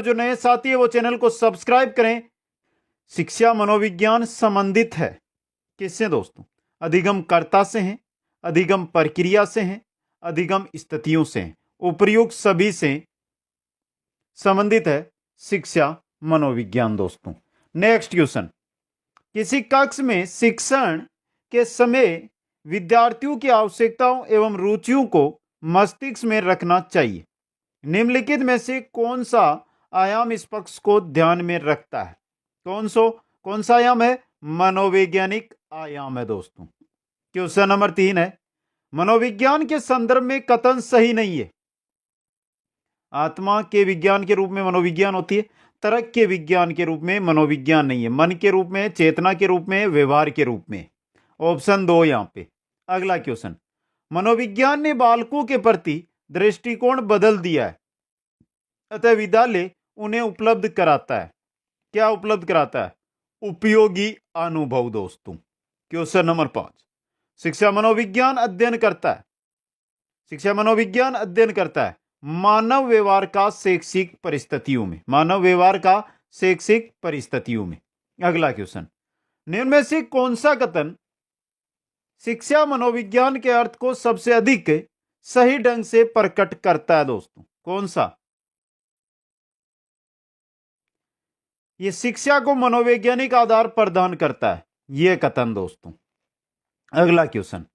जो नए साथी है वो चैनल को सब्सक्राइब करें। शिक्षा मनोविज्ञान संबंधित है किससे दोस्तों? अधिगम कर्ता से हैं, अधिगम प्रक्रिया से हैं, अधिगम स्थितियों से हैं। उपर्युक्त सभी से संबंधित है शिक्षा मनोविज्ञान दोस्तों। नेक्स्ट क्वेश्चन, किसी कक्ष में शिक्षण के समय विद्यार्थियों की आवश्यकताओं एवं रुचियों को मस्तिष्क में रखना चाहिए। निम्नलिखित में से कौन सा आयाम इस पक्ष को ध्यान में रखता है? कौन सा आयाम है? मनोवैज्ञानिक आयाम है दोस्तों। क्वेश्चन नंबर 3 है, मनोविज्ञान के संदर्भ में कथन सही नहीं है। आत्मा के विज्ञान के रूप में मनोविज्ञान होती है, तर्क के विज्ञान के रूप में मनोविज्ञान नहीं है। मन के रूप में, चेतना के रूप में, व्यवहार के रूप में। ऑप्शन 2 यहां पे। अगला क्वेश्चन, मनोविज्ञान ने बालकों के प्रति दृष्टिकोण बदल दिया है, अतः विद्यालय उन्हें उपलब्ध कराता है। क्या उपलब्ध कराता है? उपयोगी अनुभव दोस्तों। क्वेश्चन नंबर 5, शिक्षा मनोविज्ञान अध्ययन करता है, शिक्षा मनोविज्ञान अध्ययन करता है मानव व्यवहार का शैक्षिक परिस्थितियों में, मानव व्यवहार का शैक्षिक परिस्थितियों में। अगला क्वेश्चन, निम्न में से कौन सा कथन शिक्षा मनोविज्ञान के अर्थ को सबसे अधिक सही ढंग से प्रकट करता है दोस्तों? कौन सा? यह शिक्षा को मनोवैज्ञानिक आधार प्रदान करता है, यह कथन दोस्तों। अगला क्वेश्चन,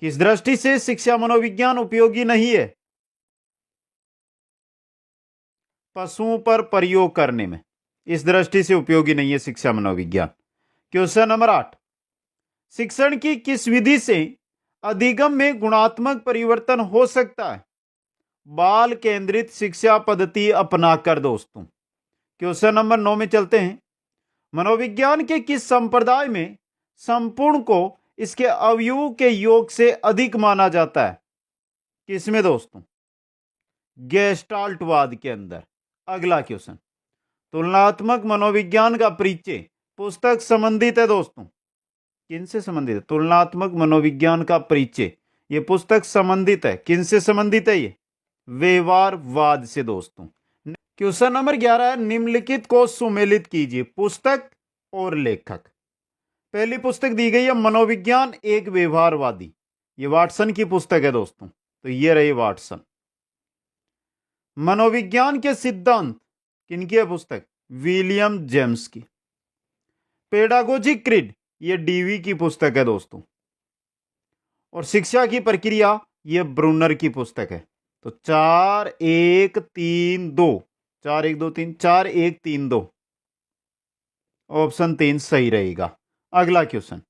किस दृष्टि से शिक्षा मनोविज्ञान उपयोगी नहीं है? पशुओं पर प्रयोग करने में, इस दृष्टि से उपयोगी नहीं है शिक्षा मनोविज्ञान। क्वेश्चन नंबर 8, शिक्षण की किस विधि से अधिगम में गुणात्मक परिवर्तन हो सकता है बाल केंद्रित शिक्षा पद्धति अपनाकर दोस्तों? क्वेश्चन नंबर 9 में चलते हैं, मनोविज्ञान के किस संप्रदाय में संपूर्ण को इसके अवयवों के योग से अधिक माना जाता है? किसमें दोस्तों? गेस्टाल्टवाद के अंदर। अगला क्वेश्चन, तुलनात्मक मनोविज्ञान का परिचय पुस्तक संबंधित है दोस्तों। किनसे संबंधित है? तुलनात्मक मनोविज्ञान का परिचय, यह पुस्तक संबंधित है। किनसे संबंधित है? ये व्यवहारवाद से दोस्तों। क्वेश्चन नंबर 11 है, निम्नलिखित को सुमेलित कीजिए, पुस्तक और लेखक। पहली पुस्तक दी गई है मनोविज्ञान एक व्यवहारवादी, ये वाटसन की पुस्तक है दोस्तों। तो ये रही वाटसन। मनोविज्ञान के सिद्धांत किनकी है पुस्तक? विलियम जेम्स की। पेडागोजिक क्रीड, ये डीवी की पुस्तक है दोस्तों। और शिक्षा की प्रक्रिया, ये ब्रूनर की पुस्तक है। तो 4 1 3 2, 4 1 2 3, 4 1 3 2, ऑप्शन 3 सही रहेगा। अगला क्वेश्चन,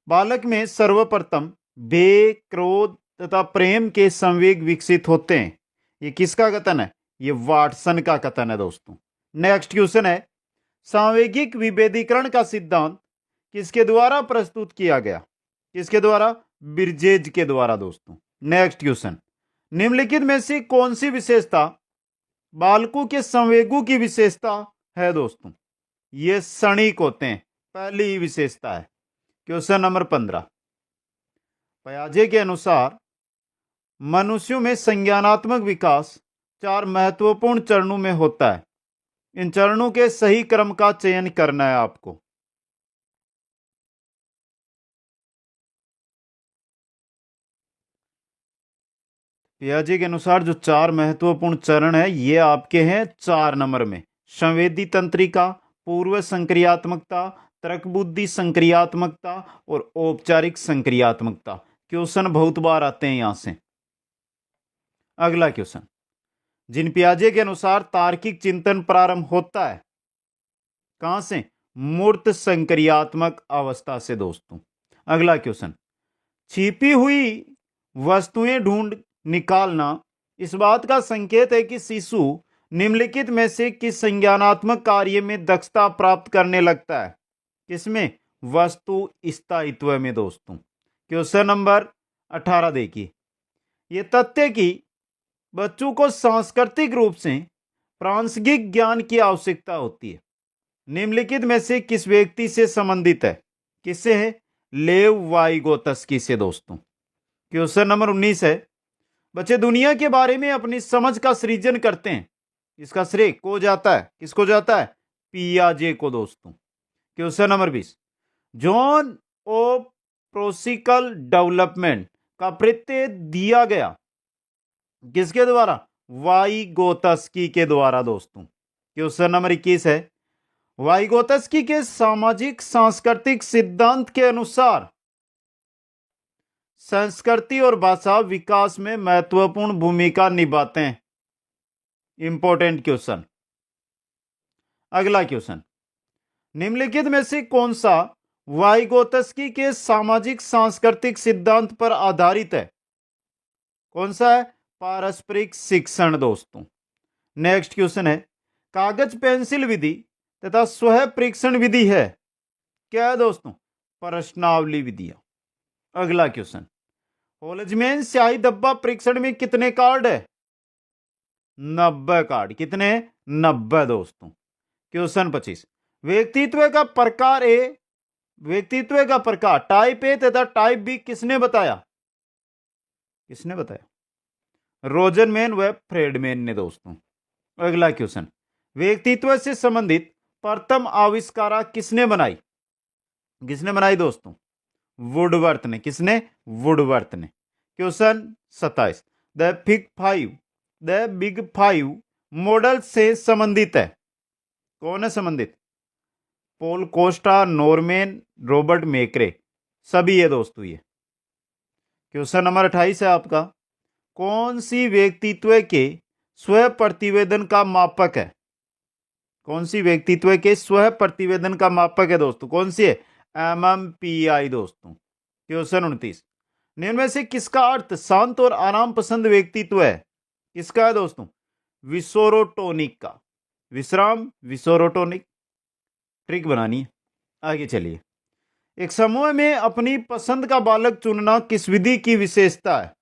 बालक में सर्वप्रथम भय, क्रोध तथा प्रेम के संवेग विकसित होते हैं, ये किसका कथन है? ये वाटसन का कथन है दोस्तों। नेक्स्ट क्वेश्चन है, सांवेगिक विभेदीकरण का सिद्धांत किसके द्वारा प्रस्तुत किया गया? किसके द्वारा? बिर्जेज के द्वारा दोस्तों। नेक्स्ट क्वेश्चन, निम्नलिखित में से कौन सी विशेषता बालकों के संवेगों की विशेषता है दोस्तों? ये क्षणिक होते हैं, पहली ही विशेषता है। क्वेश्चन नंबर 15, पियाजे के अनुसार मनुष्यों में संज्ञानात्मक विकास 4 महत्वपूर्ण चरणों में होता है, इन चरणों के सही क्रम का चयन करना है आपको। पियाजे के अनुसार जो 4 महत्वपूर्ण चरण है, ये आपके हैं 4 नंबर में, संवेदी तंत्रिका, पूर्व संक्रियात्मकता, तर्क बुद्धि संक्रियात्मकता और औपचारिक संक्रियात्मकता। क्वेश्चन बहुत बार आते हैं यहां से। अगला क्वेश्चन, जिन पियाजे के अनुसार तार्किक चिंतन प्रारंभ होता है, कहां से? मूर्त संक्रियात्मक अवस्था से दोस्तों। अगला क्वेश्चन, छिपी हुई वस्तुएं ढूंढ निकालना इस बात का संकेत है कि शिशु निम्नलिखित में से किस संज्ञानात्मक कार्य में दक्षता प्राप्त करने लगता है? किसमें? वस्तु स्थायित्व में दोस्तों। क्वेश्चन नंबर 18 देखिए, यह तथ्य कि बच्चों को सांस्कृतिक रूप से प्रासंगिक ज्ञान की आवश्यकता होती है, निम्नलिखित में से किस व्यक्ति से संबंधित है? किससे है? लेव वाइगोत्स्की से दोस्तों। क्वेश्चन नंबर 19 है, बच्चे दुनिया के बारे में अपनी समझ का सृजन करते हैं, इसका श्रेय को जाता है, किसको जाता है? पियाजे को दोस्तों। Question number 20, zone of proximal development का प्रत्यय दिया गया किसके द्वारा? वाइगोत्स्की के द्वारा दोस्तों। क्वेश्चन नंबर 21 है, वाइगोत्स्की के सामाजिक सांस्कृतिक सिद्धांत के अनुसार संस्कृति और भाषा विकास में महत्वपूर्ण भूमिका निभाते हैं। Important question. अगला क्वेश्चन, निम्नलिखित में से कौन सा वाइगोत्स्की के सामाजिक सांस्कृतिक सिद्धांत पर आधारित है? कौन सा है? पारस्परिक शिक्षण दोस्तों। नेक्स्ट क्वेश्चन है, कागज पेंसिल विधि तथा स्वयं परीक्षण विधि है क्या है दोस्तों? प्रश्नावली विधियां। अगला क्वेश्चन, होल्जमैन स्याही डब्बा परीक्षण में कितने कार्ड है? 90 कार्ड। कितने? 90 दोस्तों। क्वेश्चन 25, व्यक्तित्व का प्रकार ए, व्यक्तित्व का प्रकार टाइप ए तथा टाइप बी किसने बताया? किसने बताया? रोजनमैन व फ्रेडमैन ने दोस्तों। अगला क्वेश्चन, व्यक्तित्व से संबंधित प्रथम आविष्कारा किसने बनाई? किसने बनाई दोस्तों? वुडवर्थ ने। किसने? वुडवर्थ ने। Question 27, the big five model से संबंधित है। कौन है संबंधित? पॉल कोस्टा, नॉर्मैन, रॉबर्ट मेक्रे, सभी है दोस्तों ये। क्वेश्चन नंबर 28 है आपका, कौन सी व्यक्तित्व के स्व प्रतिवेदन का मापक है? कौन सी व्यक्तित्व के स्व प्रतिवेदन का मापक है दोस्तों? कौन सी है? MMPI दोस्तों। क्वेश्चन 29, निम्न में से किसका अर्थ शांत और आराम पसंद व्यक्तित्व है? किसका है दोस्तों? विसोरोटोनिक का। विश्राम, विसोरोटोनिक। ट्रिक बनानी है। आगे चलिए, एक समूह में अपनी पसंद का बालक चुनना किस विधि की विशेषता है?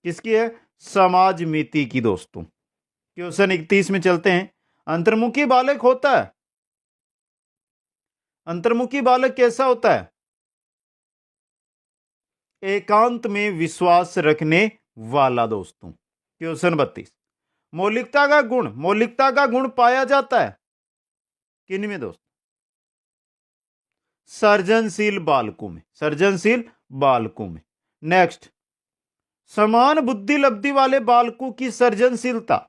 किसकी है? समाजमिति की दोस्तों। क्वेश्चन 31 में चलते हैं, अंतर्मुखी बालक होता है। अंतर्मुखी बालक कैसा होता है? एकांत में विश्वास रखने वाला दोस्तों। क्वेश्चन 32, मौलिकता का गुण, मौलिकता का गुण पाया जाता है किन में दोस्तों? सर्जनशील बालकों में। सर्जनशील बालकों में। नेक्स्ट, समान बुद्धि लब्धि वाले बालकों की सर्जनशीलता,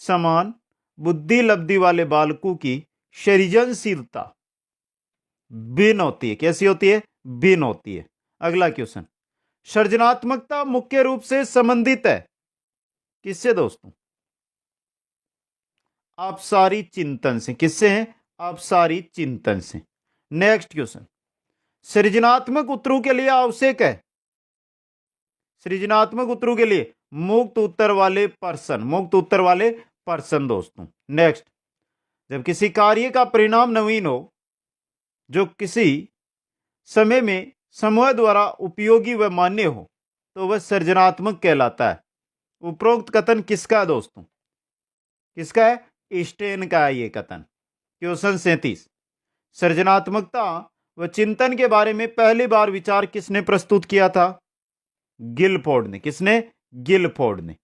समान बुद्धि लब्धि वाले बालकों की सृजनशीलता भिन्न होती है। कैसी होती है? भिन्न होती है। अगला क्वेश्चन, सृजनात्मकता मुख्य रूप से संबंधित है किससे दोस्तों? अपसारी चिंतन से। किससे है? अपसारी चिंतन से। नेक्स्ट क्वेश्चन, सृजनात्मक उत्तरों के लिए आवश्यक है, सृजनात्मक उत्तरों के लिए मुक्त उत्तर वाले पर्सन, मुक्त उत्तर वाले पर्सन दोस्तों। नेक्स्ट, जब किसी कार्य का परिणाम नवीन हो जो किसी समय में समूह द्वारा उपयोगी व मान्य हो तो वह सृजनात्मक कहलाता है। उपरोक्त कथन किसका है दोस्तों? किसका है? स्टेन का है ये कथन। क्वेश्चन 37, सृजनात्मकता व चिंतन के बारे में पहली बार विचार किसने प्रस्तुत किया था? गिलफोर्ड ने। किसने? गिलफोर्ड ने।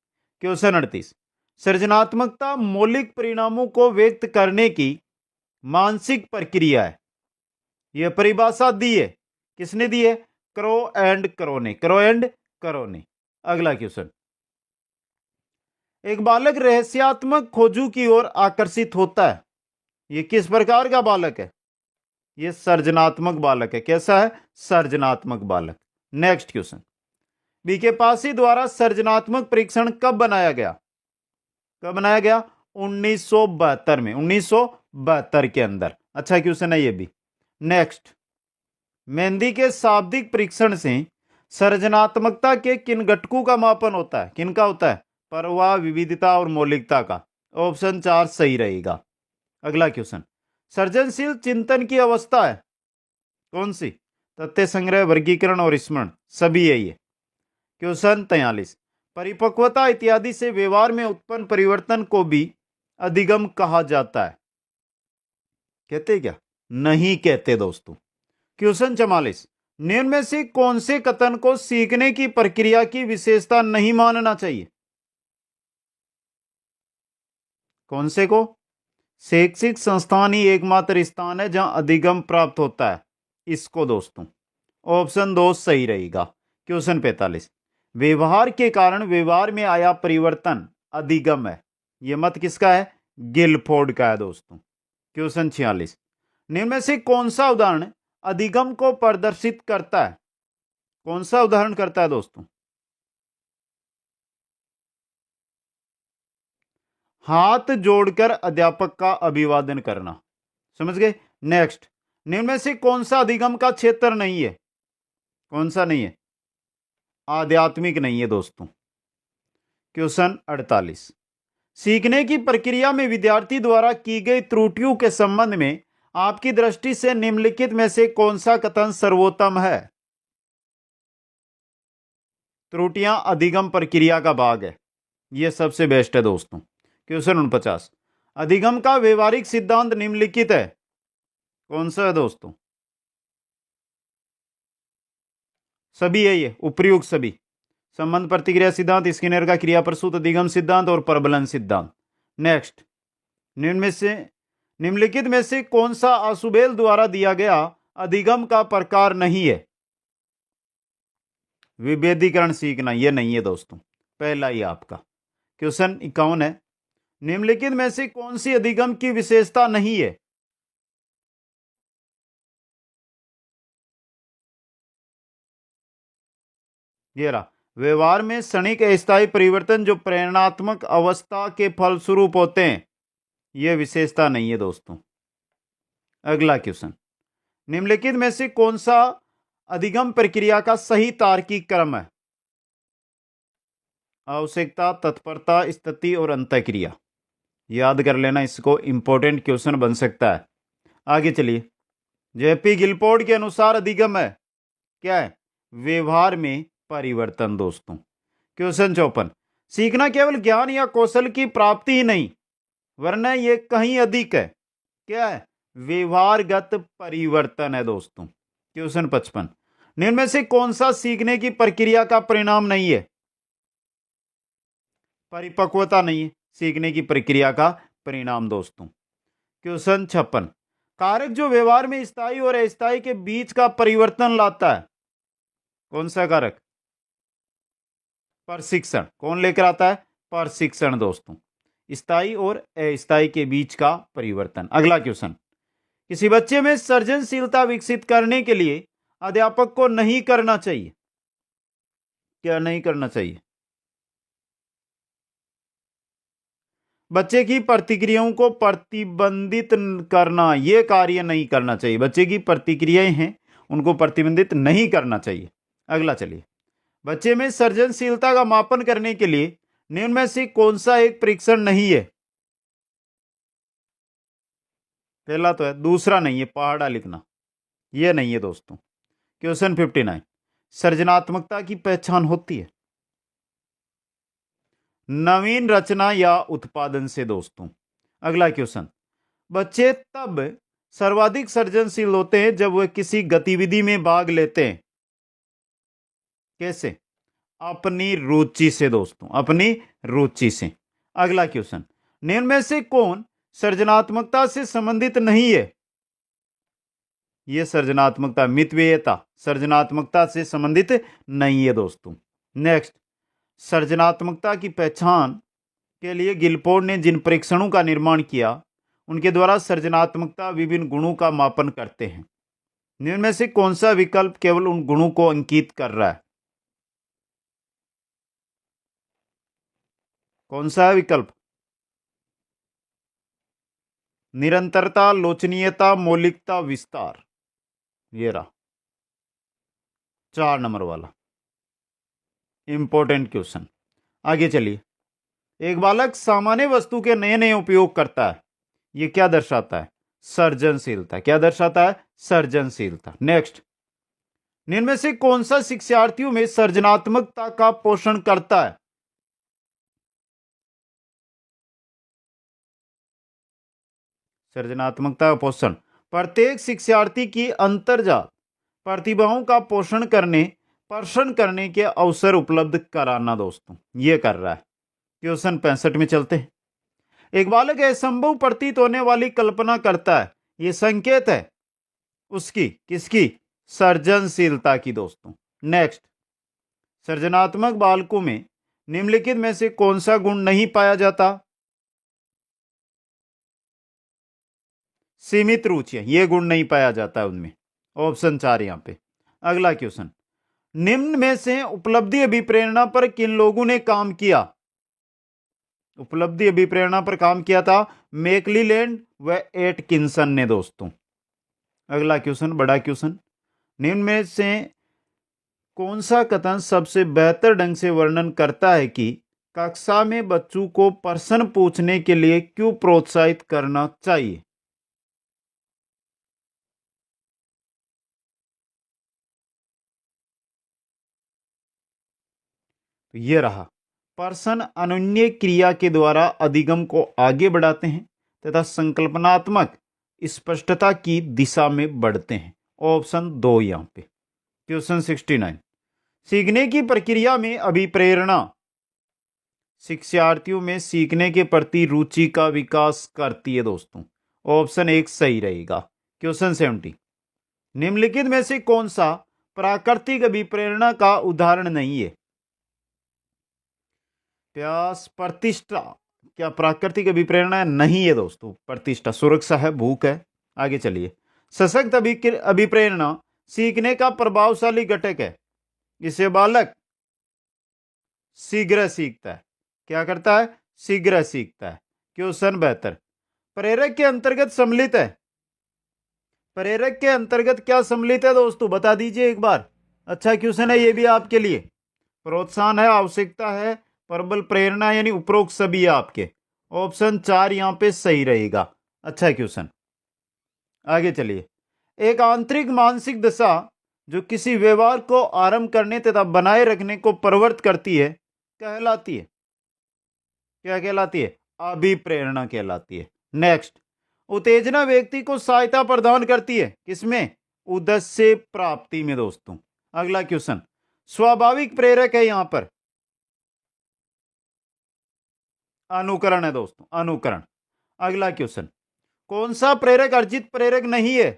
क्वेश्चन 38, सृजनात्मकता मौलिक परिणामों को व्यक्त करने की मानसिक प्रक्रिया है। यह परिभाषा दी है किसने दी है? क्रो एंड करो ने। क्रो एंड करो ने। अगला क्वेश्चन, एक बालक रहस्यात्मक खोजों की ओर आकर्षित होता है। यह किस प्रकार का बालक है? यह सर्जनात्मक बालक है। कैसा है? सर्जनात्मक बालक। नेक्स्ट क्वेश्चन, बीके पासी द्वारा सर्जनात्मक परीक्षण कब बनाया गया? कब बनाया गया? 1972 में। 1972 के अंदर। अच्छा क्वेश्चन है ये भी। नेक्स्ट, मेहंदी के शाब्दिक परीक्षण से सर्जनात्मकता के किन घटकों का मापन होता है? किन का होता है? परवाह, विविधता और मौलिकता का। ऑप्शन 4 सही रहेगा। अगला क्वेश्चन, सृजनशील चिंतन की अवस्था है कौन सी? तथ्य संग्रह, वर्गीकरण और स्मरण, सभी है ये। क्वेश्चन 43, परिपक्वता इत्यादि से व्यवहार में उत्पन्न परिवर्तन को भी अधिगम कहा जाता है। कहते क्या? नहीं कहते दोस्तों। क्वेश्चन 44, निम्न में से कौन से कथन को सीखने की प्रक्रिया की विशेषता नहीं मानना चाहिए? कौन से को? शैक्षिक संस्थान ही एकमात्र स्थान है जहां अधिगम प्राप्त होता है, इसको दोस्तों। ऑप्शन 2 सही रहेगा। क्वेश्चन 45, व्यवहार के कारण व्यवहार में आया परिवर्तन अधिगम है। यह मत किसका है? गिलफोर्ड का है दोस्तों। क्वेश्चन 46, निम्न में से कौन सा उदाहरण अधिगम को प्रदर्शित करता है? कौन सा उदाहरण करता है दोस्तों? हाथ जोड़कर अध्यापक का अभिवादन करना। समझ गए? नेक्स्ट, निम्न में से कौन सा अधिगम का क्षेत्र नहीं है? कौन सा नहीं है? आध्यात्मिक नहीं है दोस्तों। क्वेश्चन 48, सीखने की प्रक्रिया में विद्यार्थी द्वारा की गई त्रुटियों के संबंध में आपकी दृष्टि से निम्नलिखित में से कौन सा कथन सर्वोत्तम है? त्रुटियां अधिगम प्रक्रिया का भाग है, यह सबसे बेस्ट है दोस्तों। क्वेश्चन 49, अधिगम का व्यवहारिक सिद्धांत निम्नलिखित है, कौन सा है दोस्तों? सभी है ये, उपयुक्त सभी। संबंध प्रतिक्रिया सिद्धांत, स्किनर का क्रिया प्रसूत अधिगम सिद्धांत और प्रबलन सिद्धांत। नेक्स्ट, निम्नलिखित में से कौन सा आशुबेल द्वारा दिया गया अधिगम का प्रकार नहीं है? विभेदीकरण सीखना, यह नहीं है दोस्तों, पहला ही आपका। क्वेश्चन 51 है, निम्नलिखित में से कौन सी अधिगम की विशेषता नहीं है? ये रहा, व्यवहार में क्षणिक अस्थायी परिवर्तन जो प्रेरणात्मक अवस्था के फलस्वरूप होते हैं, यह विशेषता नहीं है दोस्तों। अगला क्वेश्चन, निम्नलिखित में से कौन सा अधिगम प्रक्रिया का सही तार्किक क्रम है? आवश्यकता, तत्परता, स्थिति और अंतःक्रिया। याद कर लेना, इसको इंपॉर्टेंट क्वेश्चन बन सकता है। आगे चलिए, जेपी गिलफोर्ड के अनुसार अधिगम है क्या है? व्यवहार में परिवर्तन दोस्तों। क्वेश्चन 54, सीखना केवल ज्ञान या कौशल की प्राप्ति ही नहीं, वरना यह कहीं अधिक है। क्या है? व्यवहारगत परिवर्तन है दोस्तों। क्वेश्चन 55, निम्न में से कौन सा सीखने की प्रक्रिया का परिणाम नहीं है? परिपक्वता नहीं है सीखने की प्रक्रिया का परिणाम दोस्तों। क्वेश्चन 56, कारक जो व्यवहार में स्थायी और अस्थायी के बीच का परिवर्तन लाता है, कौन सा कारक? प्रशिक्षण। कौन लेकर आता है? प्रशिक्षण दोस्तों। स्थायी और अस्थायी के बीच का परिवर्तन। अगला क्वेश्चन, किसी बच्चे में सृजनशीलता विकसित करने के लिए अध्यापक को नहीं करना चाहिए? क्या नहीं करना चाहिए? बच्चे की प्रतिक्रियाओं को प्रतिबंधित करना, यह कार्य नहीं करना चाहिए। बच्चे की प्रतिक्रियाएं हैं, उनको प्रतिबंधित नहीं करना चाहिए। अगला चलिए, बच्चे में सृजनशीलता का मापन करने के लिए निम्न में से कौन सा एक परीक्षण नहीं है? पहला तो है, दूसरा नहीं है, पहाड़ा लिखना, यह नहीं है दोस्तों। क्वेश्चन 59, सृजनात्मकता की पहचान होती है नवीन रचना या उत्पादन से दोस्तों। अगला क्वेश्चन, बच्चे तब सर्वाधिक सृजनशील होते हैं जब वे किसी गतिविधि में भाग लेते हैं। कैसे? अपनी रुचि से दोस्तों, अपनी रुचि से। अगला क्वेश्चन, निम्न में से कौन सृजनात्मकता से संबंधित नहीं है? यह सृजनात्मकता, मितव्ययता सृजनात्मकता से संबंधित नहीं है दोस्तों। नेक्स्ट, सृजनात्मकता की पहचान के लिए गिलफोर्ड ने जिन परीक्षणों का निर्माण किया, उनके द्वारा सृजनात्मकता विभिन्न गुणों का मापन करते हैं। निम्न में से कौन सा विकल्प केवल उन गुणों को अंकित कर रहा है? कौन सा है विकल्प? निरंतरता, लोचनीयता, मौलिकता, विस्तार। ये रहा 4 नंबर वाला इंपॉर्टेंट क्वेश्चन। आगे चलिए, एक बालक सामान्य वस्तु के नए नए उपयोग करता है, यह क्या दर्शाता है? सृजनशीलता। क्या दर्शाता है? सृजनशीलता। नेक्स्ट, निम्न में से कौन सा शिक्षार्थियों में सृजनात्मकता का पोषण करता है? सृजनात्मकता का पोषण प्रत्येक शिक्षार्थी की अंतर्जात प्रतिभाओं का पोषण करने के अवसर उपलब्ध कराना दोस्तों, यह कर रहा है। क्वेश्चन 65 में चलते हैं, एक बालक असंभव प्रतीत होने वाली कल्पना करता है, यह संकेत है उसकी किसकी? सर्जनशीलता की दोस्तों। नेक्स्ट, सृजनात्मक बालकों में निम्नलिखित में से कौन सा गुण नहीं पाया जाता? सीमित रुचियां, यह गुण नहीं पाया जाता उनमें। ऑप्शन 4 यहां पे। अगला क्वेश्चन, निम्न में से उपलब्धि अभिप्रेरणा पर किन लोगों ने काम किया? उपलब्धि अभिप्रेरणा पर काम किया था मैकक्लेलैंड व एटकिंसन ने दोस्तों। अगला क्वेश्चन, बड़ा क्वेश्चन, निम्न में से कौन सा कथन सबसे बेहतर ढंग से वर्णन करता है कि कक्षा में बच्चों को प्रश्न पूछने के लिए क्यों प्रोत्साहित करना चाहिए? तो ये रहा, प्रश्न अन्योन्य क्रिया के द्वारा अधिगम को आगे बढ़ाते हैं तथा संकल्पनात्मक स्पष्टता की दिशा में बढ़ते हैं। ऑप्शन 2 यहां पे। क्वेश्चन 69, सीखने की प्रक्रिया में अभिप्रेरणा शिक्षार्थियों में सीखने के प्रति रुचि का विकास करती है दोस्तों। ऑप्शन 1 सही रहेगा। क्वेश्चन 70, निम्नलिखित में से कौन सा प्राकृतिक अभिप्रेरणा का उदाहरण नहीं है? प्यास, प्रतिष्ठा क्या प्राकृतिक अभिप्रेरणा नहीं है दोस्तों? प्रतिष्ठा, सुरक्षा है, भूख है। आगे चलिए, सशक्त अभिप्रेरणा सीखने का प्रभावशाली घटक है। इसे बालक शीघ्र सीखता है। क्या करता है? शीघ्र सीखता है। क्वेश्चन 72, प्रेरक के अंतर्गत सम्मिलित है। प्रेरक के अंतर्गत क्या सम्मिलित है दोस्तों? बता दीजिए एक बार। अच्छा क्वेश्चन है ये भी आपके लिए। प्रोत्साहन है, आवश्यकता है, प्रबल प्रेरणा, यानी उपरोक्त सभी आपके। ऑप्शन 4 यहां पे सही रहेगा। अच्छा क्वेश्चन, आगे चलिए, एक आंतरिक मानसिक दशा जो किसी व्यवहार को आरंभ करने तथा बनाए रखने को प्रवृत्त करती है कहलाती है? क्या कहलाती है? अभिप्रेरणा कहलाती है। नेक्स्ट, उत्तेजना व्यक्ति को सहायता प्रदान करती है किसमें? उद्देश्य प्राप्ति में दोस्तों। अगला क्वेश्चन, स्वाभाविक प्रेरक है यहां पर अनुकरण है दोस्तों, अनुकरण। अगला क्वेश्चन, कौन सा प्रेरक अर्जित प्रेरक नहीं है?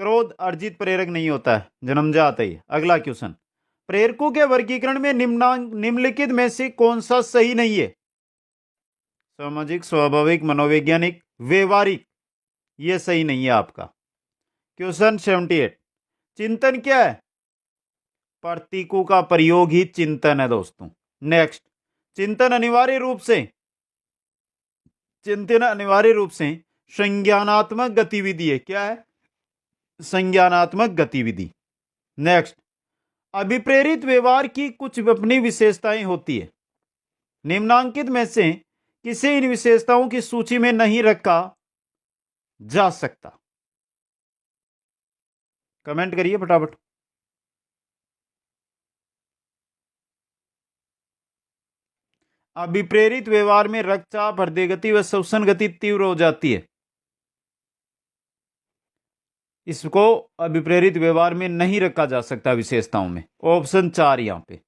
क्रोध अर्जित प्रेरक नहीं होता है, जन्मजात है। अगला क्वेश्चन, प्रेरकों के वर्गीकरण में निम्नलिखित में से कौन सा सही नहीं है? सामाजिक, स्वाभाविक, मनोवैज्ञानिक, व्यवहारिक, यह सही नहीं है आपका। क्वेश्चन 78, चिंतन क्या है? प्रतीकों का प्रयोग ही चिंतन है दोस्तों। नेक्स्ट, चिंतन अनिवार्य रूप से संज्ञानात्मक गतिविधि है। क्या है? संज्ञानात्मक गतिविधि। नेक्स्ट, अभिप्रेरित व्यवहार की कुछ अपनी विशेषताएं होती है। निम्नांकित में से किसे इन विशेषताओं की सूची में नहीं रखा जा सकता? कमेंट करिए फटाफट। अभिप्रेरित व्यवहार में रक्तचाप, हृदय गति व श्वसन गति तीव्र हो जाती है। इसको अभिप्रेरित व्यवहार में नहीं रखा जा सकता विशेषताओं में। ऑप्शन 4 यहां पे।